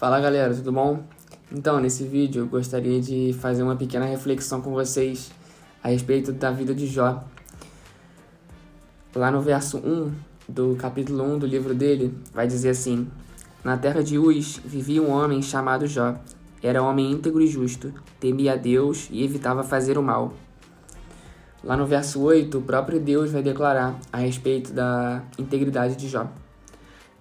Fala galera, tudo bom? Então, nesse vídeo eu gostaria de fazer uma pequena reflexão com vocês a respeito da vida de Jó. Lá no verso 1 do capítulo 1 do livro dele, vai dizer assim: Na terra de Uz vivia um homem chamado Jó. Era homem íntegro e justo, temia a Deus e evitava fazer o mal. Lá no verso 8, o próprio Deus vai declarar a respeito da integridade de Jó.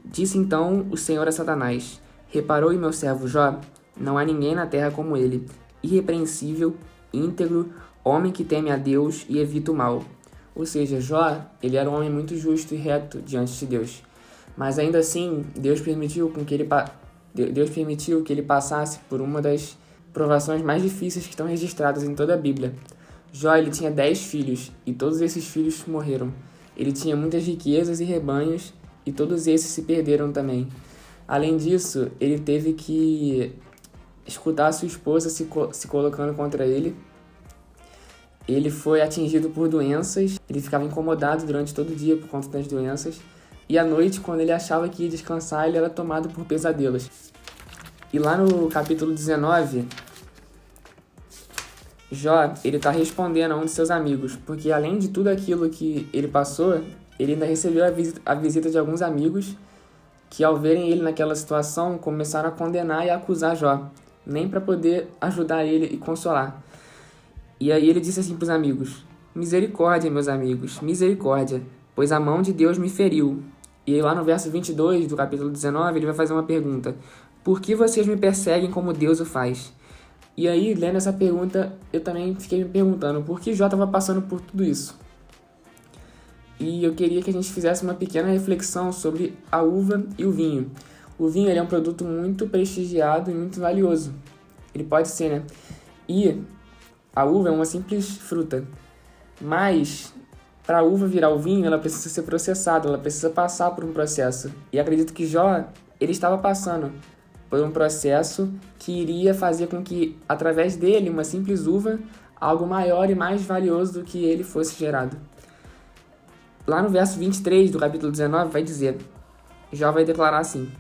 Disse então o Senhor a Satanás: Reparou em meu servo Jó? Não há ninguém na terra como ele, irrepreensível, íntegro, homem que teme a Deus e evita o mal. Ou seja, Jó, ele era um homem muito justo e reto diante de Deus. Mas ainda assim, Deus permitiu que ele passasse por uma das provações mais difíceis que estão registradas em toda a Bíblia. Jó, ele tinha 10 filhos e todos esses filhos morreram. Ele tinha muitas riquezas e rebanhos e todos esses se perderam também. Além disso, ele teve que escutar a sua esposa se colocando contra ele. Ele foi atingido por doenças, ele ficava incomodado durante todo o dia por conta das doenças. E à noite, quando ele achava que ia descansar, ele era tomado por pesadelos. E lá no capítulo 19, Jó, ele está respondendo a um de seus amigos, porque além de tudo aquilo que ele passou, ele ainda recebeu a visita de alguns amigos que, ao verem ele naquela situação, começaram a condenar e a acusar Jó, nem para poder ajudar ele e consolar. E aí ele disse assim para os amigos: Misericórdia, meus amigos, misericórdia, pois a mão de Deus me feriu. E aí lá no verso 22 do capítulo 19, ele vai fazer uma pergunta: Por que vocês me perseguem como Deus o faz? E aí, lendo essa pergunta, eu também fiquei me perguntando por que Jó estava passando por tudo isso. E eu queria que a gente fizesse uma pequena reflexão sobre a uva e o vinho. O vinho, ele é um produto muito prestigiado e muito valioso. Ele pode ser, né? E a uva é uma simples fruta. Mas, para a uva virar o vinho, ela precisa ser processada, ela precisa passar por um processo. E acredito que Jó, ele estava passando por um processo que iria fazer com que, através dele, uma simples uva, algo maior e mais valioso do que ele fosse gerado. Lá no verso 23 do capítulo 19 vai dizer, Jó vai declarar assim: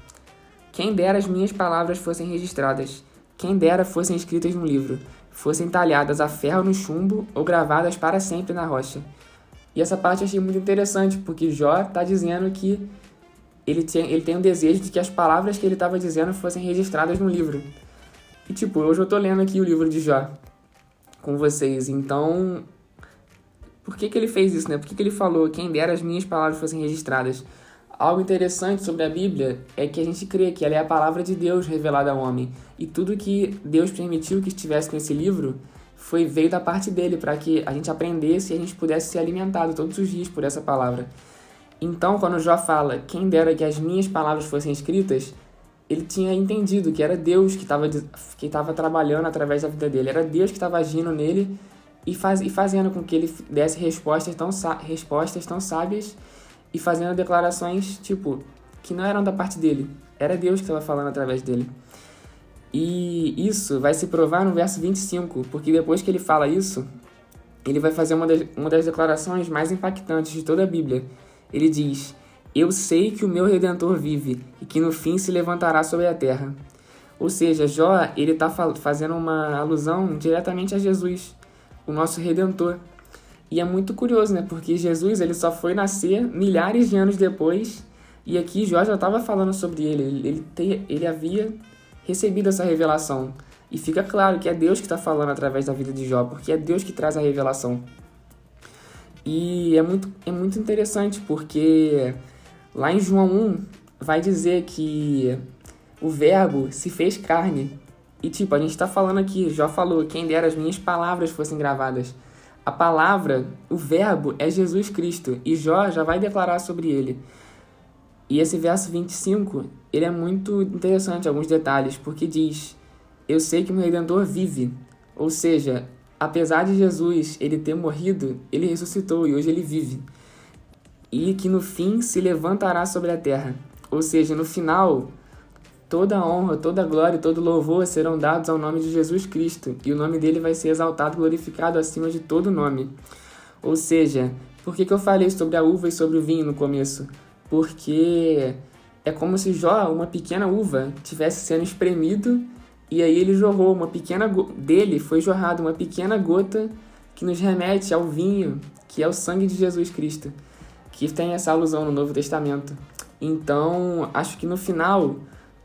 Quem dera as minhas palavras fossem registradas, quem dera fossem escritas no livro, fossem talhadas a ferro no chumbo ou gravadas para sempre na rocha. E essa parte eu achei muito interessante, porque Jó está dizendo que ele tem um desejo de que as palavras que ele estava dizendo fossem registradas no livro. E hoje eu estou lendo aqui o livro de Jó com vocês, então por que ele fez isso, né? Por que ele falou, quem dera as minhas palavras fossem registradas? Algo interessante sobre a Bíblia é que a gente crê que ela é a palavra de Deus revelada ao homem. E tudo que Deus permitiu que estivesse nesse livro veio da parte dele, para que a gente aprendesse e a gente pudesse ser alimentado todos os dias por essa palavra. Então, quando Jó fala, quem dera que as minhas palavras fossem escritas, ele tinha entendido que era Deus que estava trabalhando através da vida dele. Era Deus que estava agindo nele e fazendo com que ele desse respostas tão sábias e fazendo declarações, que não eram da parte dele. Era Deus que estava falando através dele. E isso vai se provar no verso 25, porque depois que ele fala isso, ele vai fazer uma das declarações mais impactantes de toda a Bíblia. Ele diz: Eu sei que o meu Redentor vive e que no fim se levantará sobre a terra. Ou seja, Jó, ele está fazendo uma alusão diretamente a Jesus, o nosso Redentor. E é muito curioso, né? Porque Jesus, ele só foi nascer milhares de anos depois, e aqui Jó já estava falando sobre ele. Ele havia recebido essa revelação. E fica claro que é Deus que está falando através da vida de Jó, porque é Deus que traz a revelação. E é muito interessante, porque lá em João 1 vai dizer que o verbo se fez carne. E a gente está falando aqui, Jó falou, quem dera as minhas palavras fossem gravadas. A palavra, o verbo, é Jesus Cristo, e Jó já vai declarar sobre ele. E esse verso 25, ele é muito interessante, alguns detalhes, porque diz, eu sei que meu Redentor vive. Ou seja, apesar de Jesus ele ter morrido, ele ressuscitou e hoje ele vive. E que no fim se levantará sobre a terra. Ou seja, no final, toda a honra, toda a glória e todo o louvor serão dados ao nome de Jesus Cristo. E o nome dele vai ser exaltado, glorificado acima de todo nome. Ou seja, por que eu falei sobre a uva e sobre o vinho no começo? Porque é como se Jó, uma pequena uva, tivesse sendo espremido e aí ele jorrou dele foi jorrada uma pequena gota que nos remete ao vinho, que é o sangue de Jesus Cristo, que tem essa alusão no Novo Testamento. Então, acho que no final,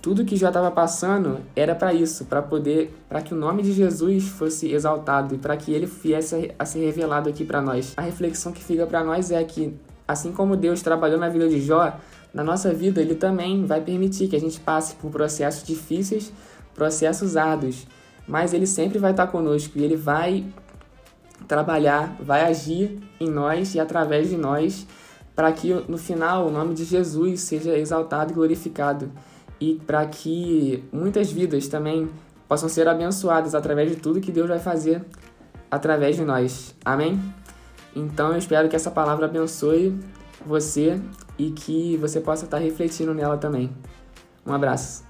tudo que Jó estava passando era para isso, para que o nome de Jesus fosse exaltado e para que ele viesse a ser revelado aqui para nós. A reflexão que fica para nós é que, assim como Deus trabalhou na vida de Jó, na nossa vida ele também vai permitir que a gente passe por processos difíceis, processos árduos, mas ele sempre vai estar conosco e ele vai trabalhar, vai agir em nós e através de nós, para que no final o nome de Jesus seja exaltado e glorificado e para que muitas vidas também possam ser abençoadas através de tudo que Deus vai fazer através de nós. Amém? Então eu espero que essa palavra abençoe você e que você possa estar refletindo nela também. Um abraço.